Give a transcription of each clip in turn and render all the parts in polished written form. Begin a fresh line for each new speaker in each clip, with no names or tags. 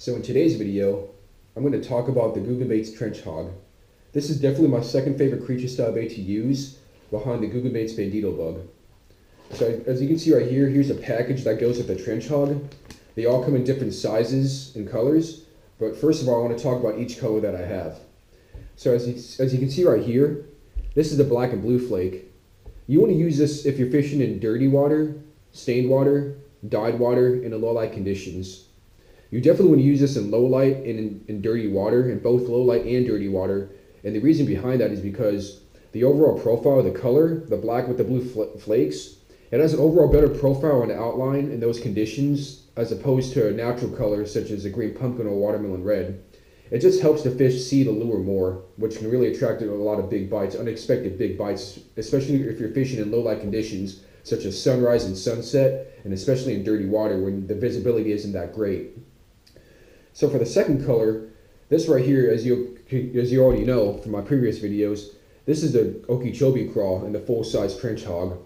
So in today's video, I'm going to talk about the Googan Trench Hawg. This is definitely my second favorite creature style bait to use behind the Googan Bandito bug. So as you can see right here, here's a package that goes with the Trench Hawg. They all come in different sizes and colors, but first of all I want to talk about each color that I have. So as you can see right here, this is the black and blue flake. You want to use this if you're fishing in dirty water, stained water, dyed water, and in low light conditions. You definitely want to use this in low light and in dirty water, in both low light and dirty water. And the reason behind that is because the overall profile of the color, the black with the blue flakes, it has an overall better profile on the outline in those conditions as opposed to a natural color such as a green pumpkin or watermelon red. It just helps the fish see the lure more, which can really attract a lot of big bites, unexpected big bites, especially if you're fishing in low light conditions such as sunrise and sunset, and especially in dirty water when the visibility isn't that great. So for the second color, this right here, as you already know from my previous videos, this is the Okeechobee craw in the full-size Trench Hawg.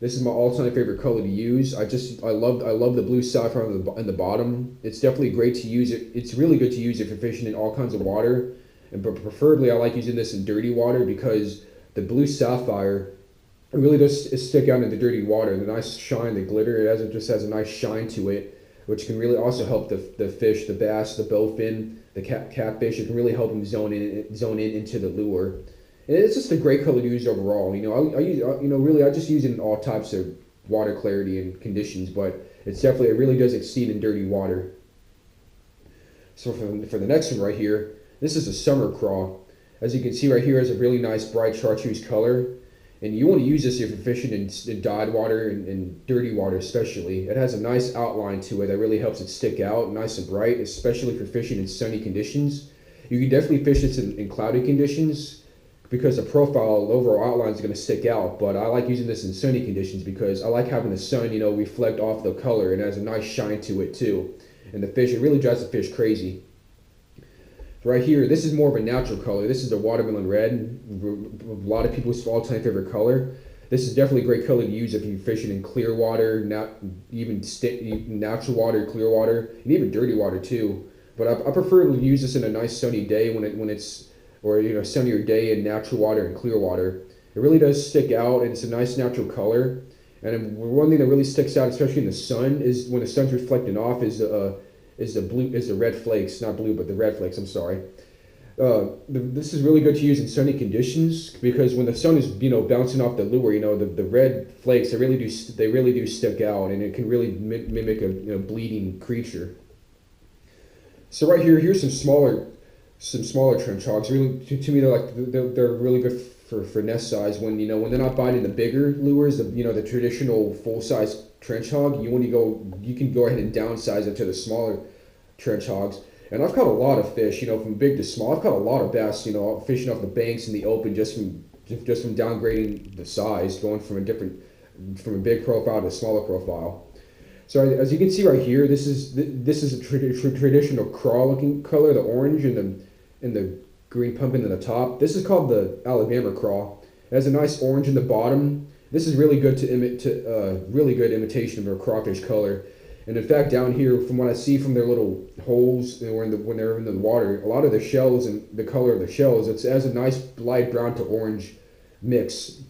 This is my all-time favorite color to use. I love the blue sapphire on the bottom. It's definitely great to use. It's really good to use if you're fishing in all kinds of water, but preferably I like using this in dirty water because the blue sapphire, it really does stick out in the dirty water. The nice shine, the glitter, it just has a nice shine to it, which can really also help the fish, the bass, the bowfin, the catfish. It can really help them zone in into the lure. And it's just a great color to use overall. I just use it in all types of water clarity and conditions, but it really does exceed in dirty water. So for the next one right here, this is a summer craw. As you can see right here, it's a really nice bright chartreuse color. And you want to use this if you're fishing in dyed water and dirty water especially. It has a nice outline to it that really helps it stick out nice and bright, especially if you're fishing in sunny conditions. You can definitely fish this in cloudy conditions because the profile, the overall outline is going to stick out. But I like using this in sunny conditions because I like having the sun, reflect off the color, and it has a nice shine to it too. And the fish, it really drives the fish crazy. Right here, this is more of a natural color. This is a watermelon red, a lot of people's all-time favorite color. This is definitely a great color to use if you're fishing in clear water, even natural water, clear water, and even dirty water too. But I prefer to use this in a nice sunny day or sunnier day in natural water and clear water. It really does stick out, and it's a nice natural color. And one thing that really sticks out, especially in the sun, is when the sun's reflecting off, is the red flakes, not blue, but the red flakes, I'm sorry. This is really good to use in sunny conditions because when the sun is, bouncing off the lure, the red flakes, they really do stick out, and it can really mimic a bleeding creature. So right here, here's some smaller Trench Hawgs. Really, to me, they're really good for nest size when they're not biting the bigger lures, the traditional full-size Trench Hawg. You can go ahead and downsize it to the smaller Trench Hawgs. And I've caught a lot of fish, from big to small. I've caught a lot of bass, fishing off the banks in the open just from downgrading the size, going from a big profile to a smaller profile. So as you can see right here, this is a traditional craw-looking color, the orange and the green pumpkin on the top. This is called the Alabama craw. It has a nice orange in the bottom. This is really good really good imitation of a crawfish color. And in fact, down here, from what I see from their little holes when they're in the water, a lot of the shells and the color of the shells, it has a nice light brown to orange mix.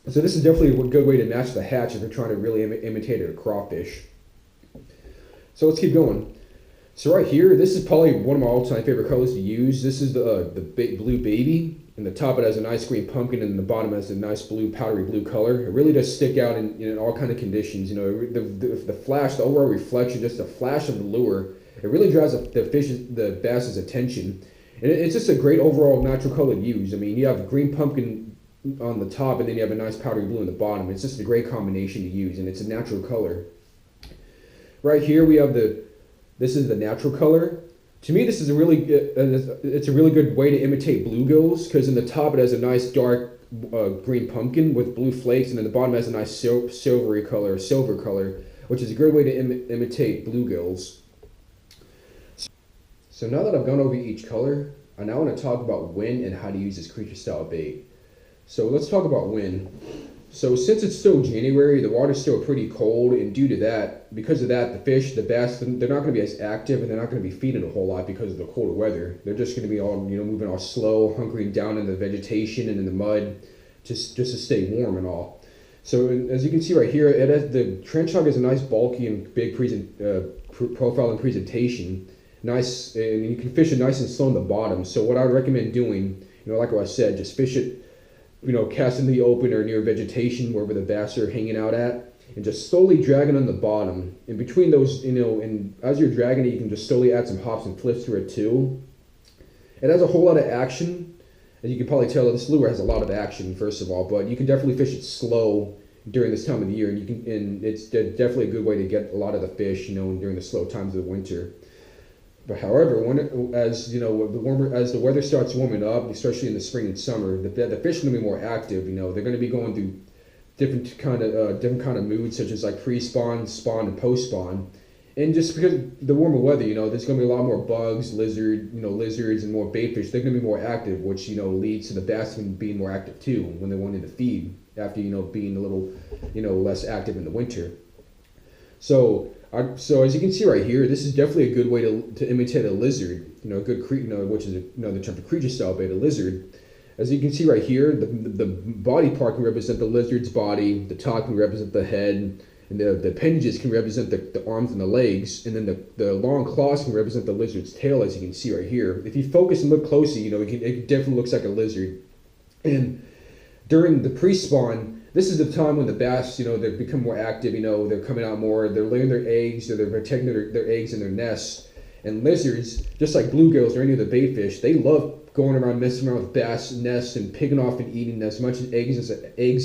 So this is definitely a good way to match the hatch if you're trying to really imitate a crawfish. So let's keep going. So right here, this is probably one of my all-time favorite colors to use. This is the blue baby. In the top, it has a nice green pumpkin, and in the bottom, it has a nice powdery blue color. It really does stick out in all kind of conditions. The flash, the overall reflection, just the flash of the lure, it really draws the bass's attention. And it's just a great overall natural color to use. I mean, you have green pumpkin on the top, and then you have a nice powdery blue in the bottom. It's just a great combination to use, and it's a natural color. Right here, we have this is the natural color. To me, this is it's a really good way to imitate bluegills because in the top it has a nice dark green pumpkin with blue flakes, and in the bottom it has a nice silver color, which is a great way to imitate bluegills. So now that I've gone over each color, I now want to talk about when and how to use this creature style bait. So let's talk about when. So since it's still January, the water's still pretty cold, and due to that, because of that, the fish, the bass, they're not going to be as active, and they're not going to be feeding a whole lot because of the colder weather. They're just going to be all, moving all slow, hunkering down in the vegetation and in the mud, just to stay warm and all. So as you can see right here, the Trench Hawg has a nice bulky and big profile and presentation. Nice, and you can fish it nice and slow in the bottom. So what I would recommend doing, like what I said, just fish it, cast in the open or near vegetation wherever the bass are hanging out at, and just slowly dragging on the bottom. In between those, and as you're dragging it, you can just slowly add some hops and flips to it too. It has a whole lot of action. As you can probably tell, this lure has a lot of action, first of all, but you can definitely fish it slow during this time of the year, and it's definitely a good way to get a lot of the fish, during the slow times of the winter. But however, as the weather starts warming up, especially in the spring and summer, the fish are going to be more active. They're going to be going through different kind of moods, such as like pre-spawn, spawn, and post-spawn. And just because of the warmer weather, there's going to be a lot more bugs, lizards, and more bait fish. They're going to be more active, which leads to the bass being more active too when they wanted to feed after being a little less active in the winter. So as you can see right here, this is definitely a good way to imitate a lizard. Which is the term for creature style bait, a lizard. As you can see right here, the body part can represent the lizard's body, the top can represent the head, and the appendages can represent the arms and the legs, and then the long claws can represent the lizard's tail, as you can see right here. If you focus and look closely, it definitely looks like a lizard. And during the pre-spawn, this is the time when the bass, they become more active, they're coming out more, they're laying their eggs, or they're protecting their eggs in their nests. And lizards, just like bluegills or any of the bait fish, they love going around messing around with bass nests and picking off and eating as much eggs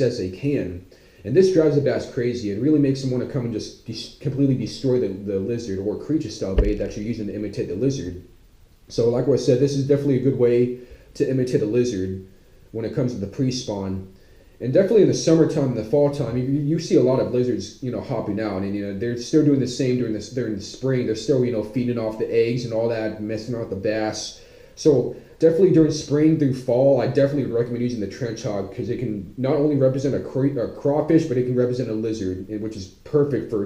as they can. And this drives the bass crazy. It really makes them want to come and just completely destroy the lizard or creature style bait that you're using to imitate the lizard. So like I said, this is definitely a good way to imitate a lizard when it comes to the pre-spawn. And definitely in the summertime and the fall time, you see a lot of lizards, hopping out, and they're still doing the same during the spring. They're still, feeding off the eggs and all that, messing around with the bass. So definitely during spring through fall, I definitely would recommend using the Trench Hawg because it can not only represent a crawfish, but it can represent a lizard, which is perfect for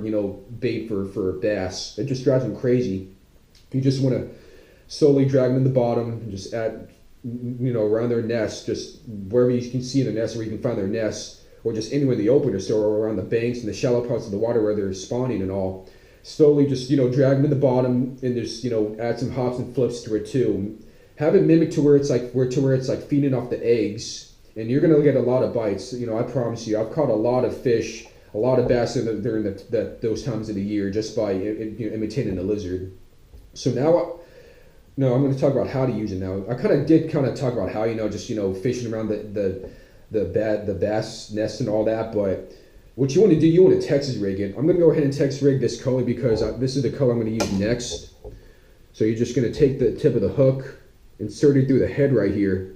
bait for bass. It just drives them crazy. You just want to slowly drag them in the bottom and just add, around their nest, just wherever you can see in their nest, where you can find their nests, or just anywhere in the open, or around the banks and the shallow parts of the water where they're spawning and all. Slowly just, drag them in the bottom and just, add some hops and flips to it too. Have it mimic to where it's like feeding off the eggs, and you're gonna get a lot of bites. I promise you. I've caught a lot of fish, a lot of bass during those times of the year just by imitating a lizard. So now. No, I'm going to talk about how to use it now. I did talk about how, fishing around the bass nest and all that, but what you want to do, you want to Texas rig it. I'm going to go ahead and Texas rig this color because this is the color I'm going to use next. So you're just going to take the tip of the hook, insert it through the head right here,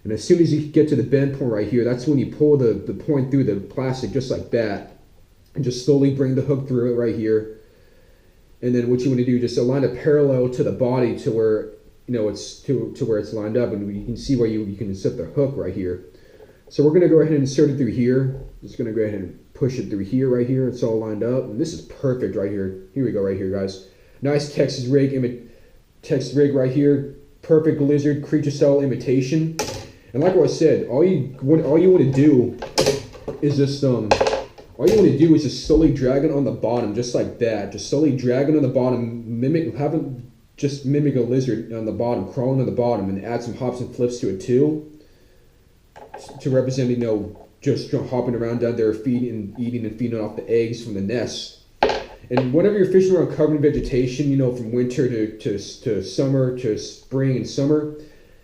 and as soon as you get to the bend point right here, that's when you pull the point through the plastic just like that, and just slowly bring the hook through it right here. And then what you want to do, just align it parallel to the body to where it's to where it's lined up, and you can see where you can insert the hook right here. So we're going to go ahead and insert it through here. Just going to go ahead and push it through here right here. It's all lined up, and this is perfect right here. Here we go right here, guys. Nice Texas rig right here. Perfect lizard creature style imitation. And like what I said, all you want to do is just all you want to do is just slowly drag it on the bottom, just like that. Just slowly drag it on the bottom, mimic a lizard on the bottom, crawling on the bottom, and add some hops and flips to it too, to represent, just hopping around down there, eating and feeding off the eggs from the nest. And whenever you're fishing around covered vegetation, from winter to summer, to spring and summer,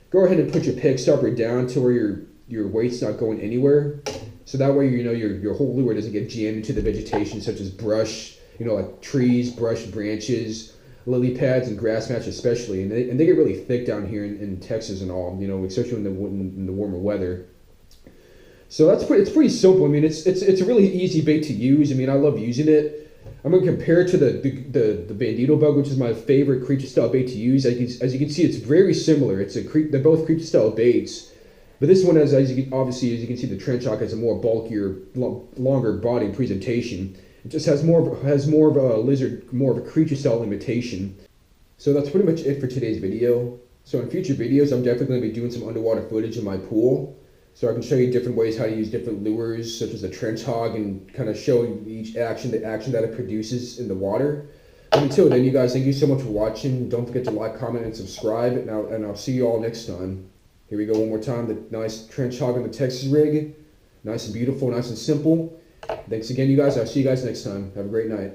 go ahead and put your peg stopper down to where your weight's not going anywhere. So that way, your whole lure doesn't get jammed into the vegetation, such as brush, like trees, brush, branches, lily pads, and grass mats especially. And they get really thick down here in Texas and all, especially in the warmer weather. So it's pretty simple. I mean, it's a really easy bait to use. I mean, I love using it. I'm going to compare it to the bandito bug, which is my favorite creature style bait to use. As you can see, it's very similar. They're both creature style baits. But this one has, obviously, as you can see, the Trench Hawg has a more bulkier, longer body presentation. It just has more of a lizard, more of a creature style imitation. So that's pretty much it for today's video. So in future videos, I'm definitely going to be doing some underwater footage in my pool. So I can show you different ways how to use different lures, such as the Trench Hawg, and kind of show each action, the action that it produces in the water. But until then, you guys, thank you so much for watching. Don't forget to like, comment, and subscribe. And I'll see you all next time. Here we go one more time. The nice Trench Hawg on the Texas rig. Nice and beautiful, nice and simple. Thanks again, you guys. I'll see you guys next time. Have a great night.